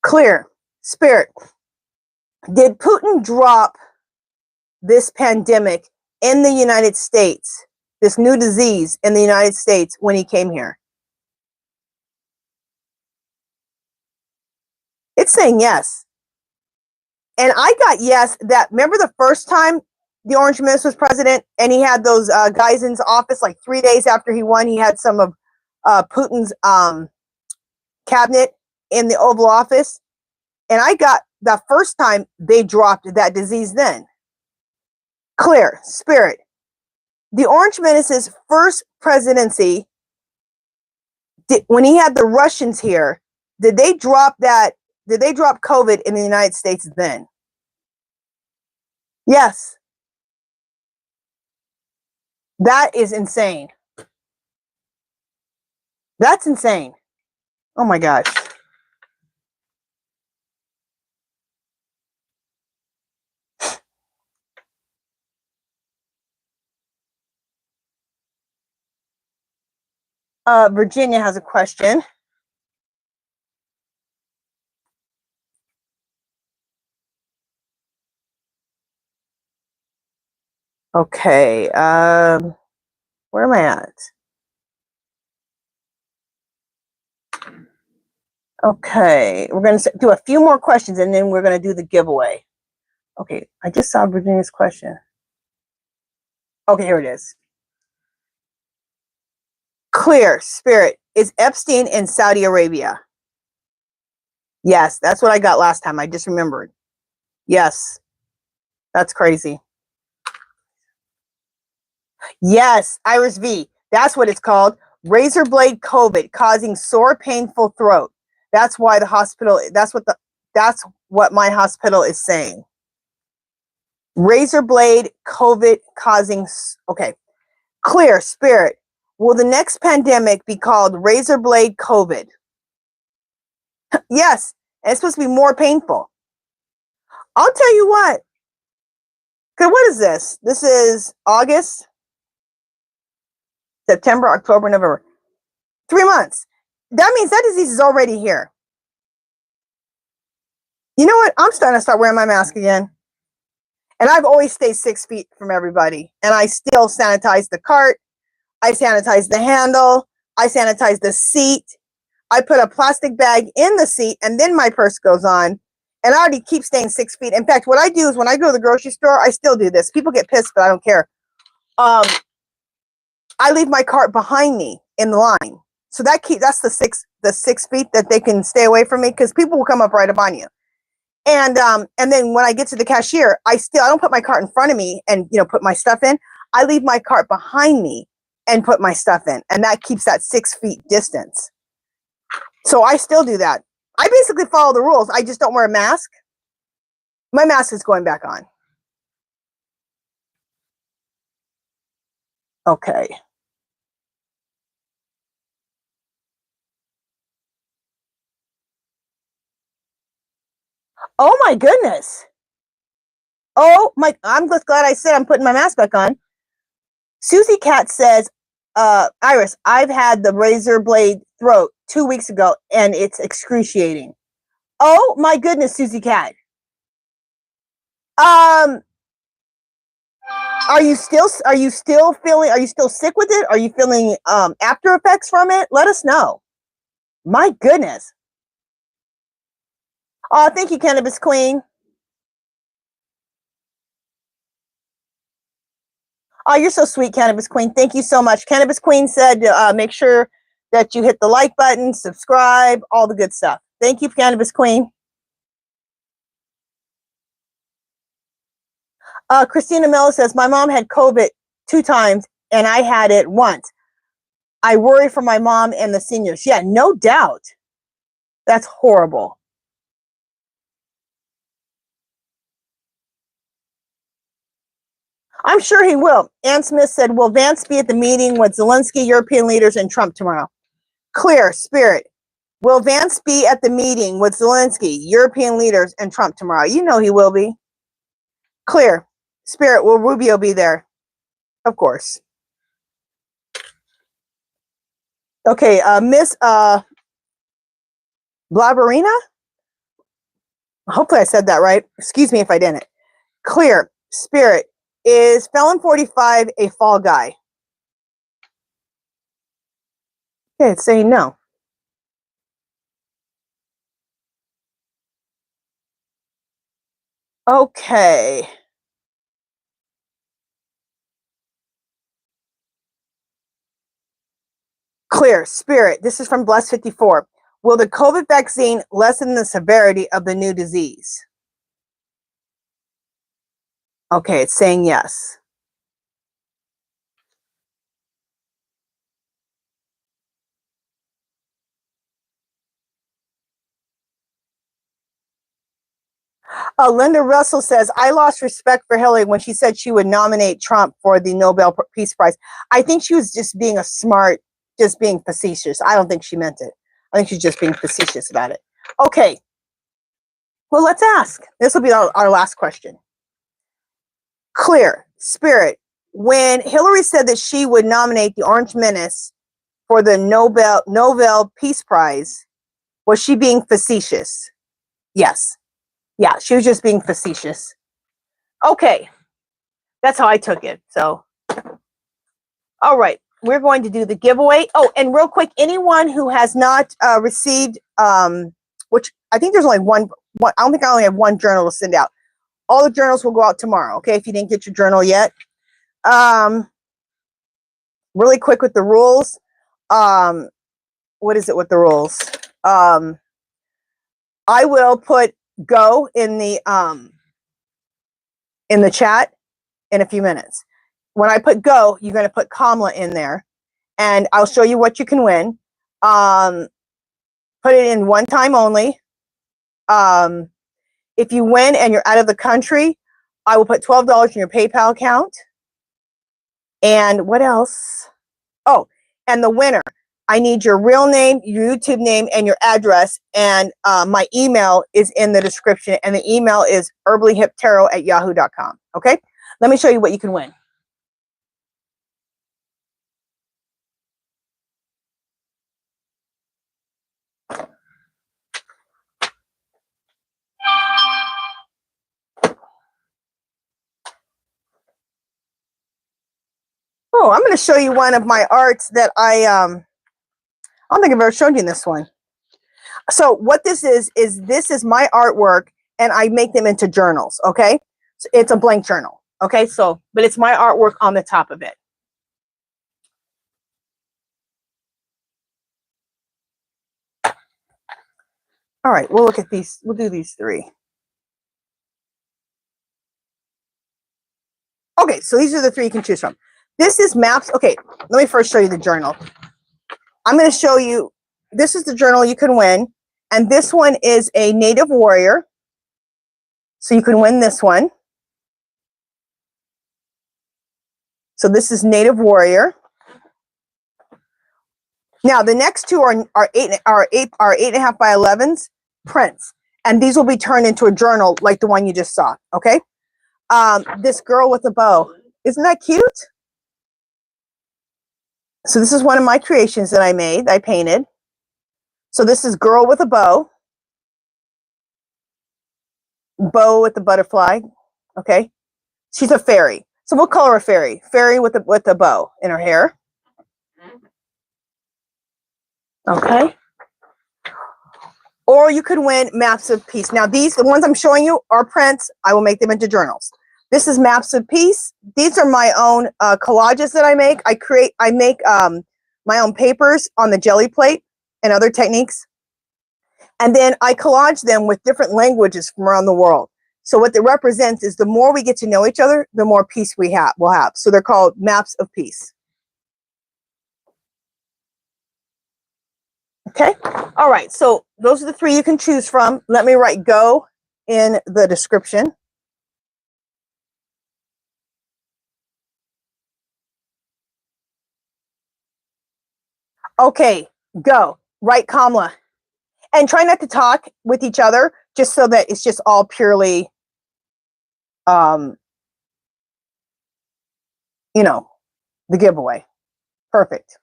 Clear, Spirit, did Putin drop this pandemic in the United States, this new disease in the United States when he came here? It's saying yes. And I got yes that, remember the first time the Orange Menace was president and he had those guys in his office like 3 days after he won, he had some of Putin's cabinet in the Oval Office. And I got the first time they dropped that disease then. Clear, Spirit, the Orange Menace's first presidency, when he had the Russians here, did they drop that? Did they drop COVID in the United States then? Yes. That is insane. That's insane. Oh my gosh. Virginia has a question. Okay. Where am I at? Okay. We're going to do a few more questions and then we're going to do the giveaway. Okay. I just saw Virginia's question. Okay, here it is. Clear, Spirit, is Epstein in Saudi Arabia? Yes, that's what I got last time. I just remembered. Yes. That's crazy. Yes, Iris V. That's what it's called. Razor blade COVID causing sore, painful throat. That's why the hospital, that's what my hospital is saying. Razor blade COVID causing, okay. Clear, spirit. Will the next pandemic be called razor blade COVID? Yes, and it's supposed to be more painful. I'll tell you what. Okay, what is this? This is August, September, October, November. 3 months. That means that disease is already here. You know what? I'm starting to start wearing my mask again. And I've always stayed 6 feet from everybody. And I still sanitize the cart. I sanitize the handle. I sanitize the seat. I put a plastic bag in the seat and then my purse goes on. And I already keep staying 6 feet. In fact, what I do is when I go to the grocery store, I still do this. People get pissed, but I don't care. I leave my cart behind me in the line. So that's the 6 feet that they can stay away from me, because people will come up right up on you. And then when I get to the cashier, I don't put my cart in front of me and put my stuff in. I leave my cart behind me and put my stuff in, and that keeps that 6 feet distance. So I still do that. I basically follow the rules. I just don't wear a mask. My mask is going back on. Okay. Oh my goodness. Oh my, I'm just glad I said I'm putting my mask back on. Susie Cat says, Iris, I've had the razor blade throat 2 weeks ago and it's excruciating. Oh my goodness, Susie Cat. Are you still sick with it? Are you feeling after effects from it? Let us know. My goodness. Oh, thank you, Cannabis Queen. Oh, you're so sweet, Cannabis Queen. Thank you so much. Cannabis Queen said make sure that you hit the like button, subscribe, all the good stuff. Thank you, Cannabis Queen. Christina Miller says, my mom had COVID 2 times and I had it once. I worry for my mom and the seniors. Yeah, no doubt. That's horrible. I'm sure he will. Ann Smith said, will Vance be at the meeting with Zelensky, European leaders, and Trump tomorrow? Clear, spirit. Will Vance be at the meeting with Zelensky, European leaders, and Trump tomorrow? You know he will be. Clear, spirit. Will Rubio be there? Of course. Okay, Miss Blaberina? Hopefully I said that right. Excuse me if I didn't. Clear, spirit. Is Felon 45 a fall guy? Okay, it's saying no. Okay. Clear, spirit. This is from Bless 54. Will the COVID vaccine lessen the severity of the new disease? Okay, it's saying yes. Linda Russell says, I lost respect for Hillary when she said she would nominate Trump for the Nobel Peace Prize. I think she was just being just being facetious. I don't think she meant it. I think she's just being facetious about it. Okay. Well, let's ask. This will be our last question. Clear, spirit. When Hillary said that she would nominate the Orange Menace for the Nobel Peace Prize, was she being facetious? Yes. Yeah, she was just being facetious. Okay. That's how I took it. So, all right. We're going to do the giveaway. Oh, and real quick, anyone who has not received, which I think there's only one, I don't think I only have one journal to send out. All the journals will go out tomorrow, okay, if you didn't get your journal yet. Really quick with the rules. What is it with the rules? I will put go in the chat in a few minutes. When I put go, you're going to put KAMALA in there. and I'll show you what you can win. Put it in one time only. If you win and you're out of the country, I will put $12 in your PayPal account. And what else? Oh, and the winner, I need your real name, your YouTube name, and your address. And my email is in the description. And the email is HerballyHipTarot@yahoo.com. Okay? Let me show you what you can win. Oh, I'm going to show you one of my arts that I don't think I've ever shown you this one. So what this is my artwork, and I make them into journals, okay? So it's a blank journal, okay? So, but it's my artwork on the top of it. All right, we'll look at these. We'll do these three. Okay, so these are the three you can choose from. This is maps. Okay, let me first show you the journal. I'm going to show you, this is the journal you can win. And this one is a native warrior. So you can win this one. So this is native warrior. Now the next two are 8.5 by 11s prints. And these will be turned into a journal like the one you just saw. Okay. This girl with a bow. Isn't that cute? So this is one of my creations that I made, I painted. So this is girl with a bow. Bow with the butterfly. Okay. She's a fairy. So we'll call her a fairy. Fairy with a bow in her hair. Okay. Or you could win maps of peace. Now the ones I'm showing you are prints. I will make them into journals. This is maps of peace. These are my own collages that I make. I make my own papers on the jelly plate and other techniques. And then I collage them with different languages from around the world. So what it represents is the more we get to know each other, the more peace we'll have. So they're called maps of peace. Okay. All right. So those are the three you can choose from. Let me write go in the description. Okay, go. Write Kamala. And try not to talk with each other, just so that it's just all purely, you know, the giveaway. Perfect.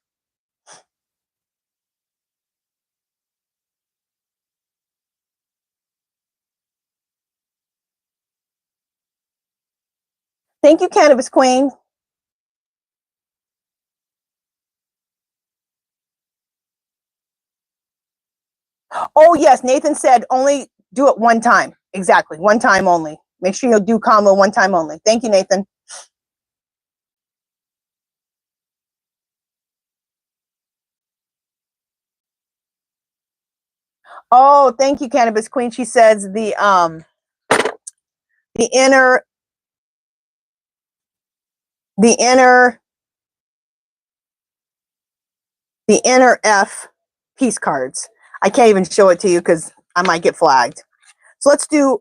Thank you, Cannabis Queen. Oh, yes. Nathan said only do it one time. Exactly. One time only. Make sure you do Kamala one time only. Thank you, Nathan. Oh, thank you, Cannabis Queen. She says the inner F peace cards. I can't even show it to you because I might get flagged. So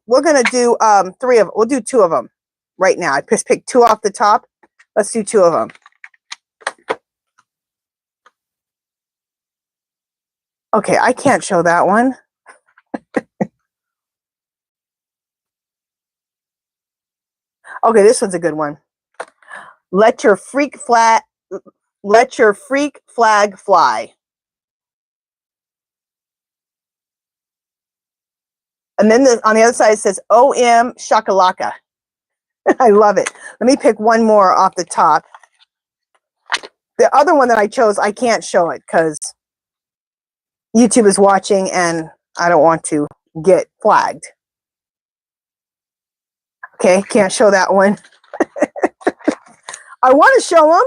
we're going to do we'll do two of them right now. I just picked two off the top. Let's do two of them. Okay, I can't show that one. Okay, this one's a good one. Let your freak flag fly. And then on the other side it says OM shakalaka. I love it. Let me pick one more off the top. The other one that I chose, I can't show it because YouTube is watching and I don't want to get flagged. Okay, can't show that one. I want to show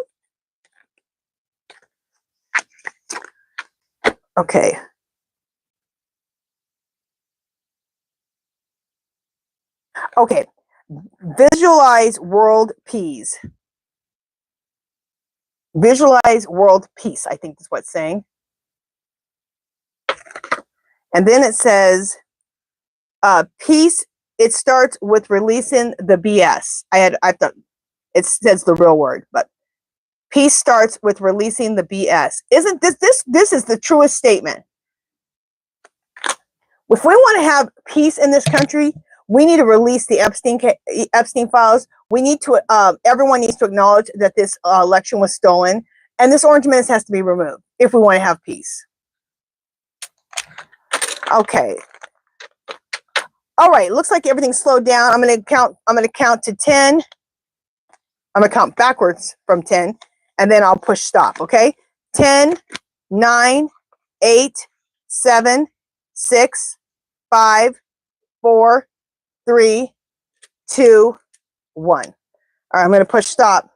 them. Okay. Okay. Visualize world peace. Visualize world peace, I think is what it's saying. And then it says, peace, it starts with releasing the BS. I thought it says the real word, but peace starts with releasing the BS. Isn't this is the truest statement. If we want to have peace in this country, we need to release the Epstein files. We need to, everyone needs to acknowledge that this election was stolen, and this Orange Menace has to be removed if we want to have peace. Okay. All right. Looks like everything's slowed down. I'm going to count to 10. I'm going to count backwards from 10, and then I'll push stop. Okay. 10, 9, 8, 7, 6, 5, 4, 3, 2, 1. All right, I'm going to push stop.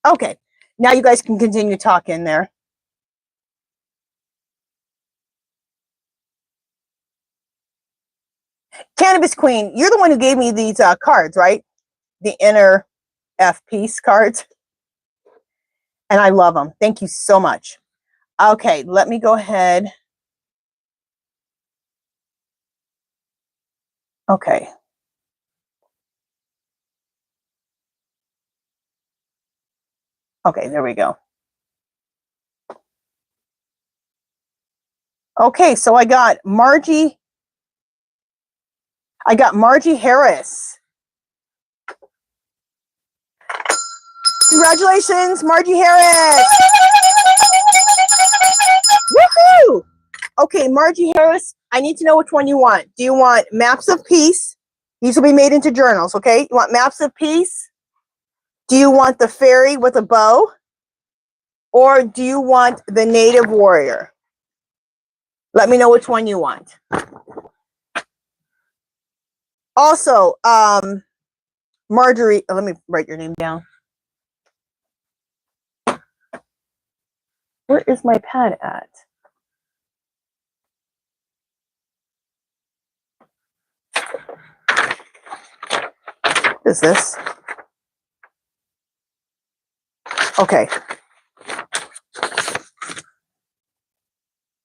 Okay, now you guys can continue talking there. Cannabis Queen, you're the one who gave me these cards, right? The inner F peace cards. And I love them. Thank you so much. Okay, let me go ahead. Okay. Okay, there we go. Okay, so I got Margie Harris. Congratulations, Margie Harris. Woohoo! Okay, Margie Harris, I need to know which one you want. Do you want Maps of Peace? These will be made into journals, okay? You want Maps of Peace? Do you want the fairy with a bow? Or do you want the native warrior? Let me know which one you want. Also, Marjorie, let me write your name down. Where is my pad at? What is this? Okay.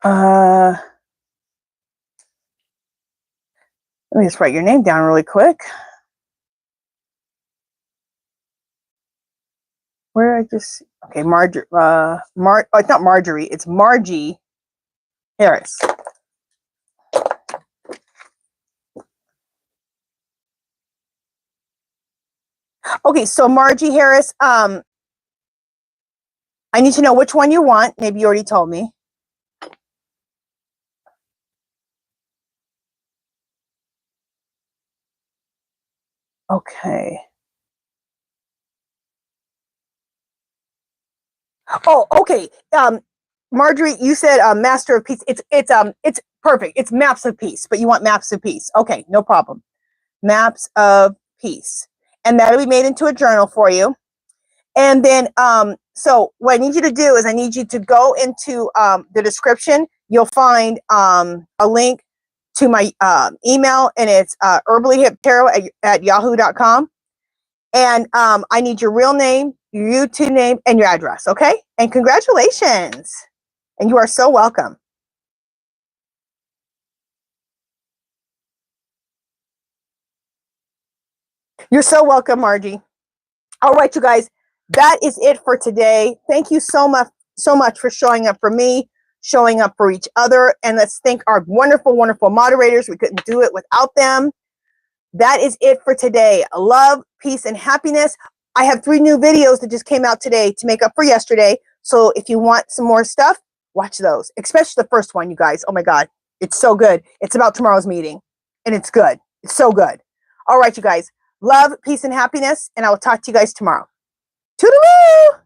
Let me just write your name down really quick. Where I just, okay, oh, it's not Marjorie, it's Margie Harris. Okay, so Margie Harris, I need to know which one you want. Maybe you already told me. Okay. Oh, okay. Marjorie, you said Master of Peace. It's perfect. It's Maps of Peace, but you want Maps of Peace. Okay, no problem. Maps of Peace. And that'll be made into a journal for you. And then, so what I need you to do is I need you to go into the description. You'll find a link to my email, and it's HerballyHipTarot at yahoo.com. And I need your real name, your YouTube name, and your address, okay? And congratulations. And you are so welcome. You're so welcome, Margie. All right, you guys, that is it for today. Thank you so much for showing up for me, showing up for each other. And let's thank our wonderful, wonderful moderators. We couldn't do it without them. That is it for today. Love, peace, and happiness. I have 3 new videos that just came out today to make up for yesterday. So if you want some more stuff, watch those, especially the first one, you guys. Oh my God, it's so good. It's about tomorrow's meeting, and it's good. It's so good. All right, you guys. Love, peace, and happiness, and I will talk to you guys tomorrow. Toodaloo!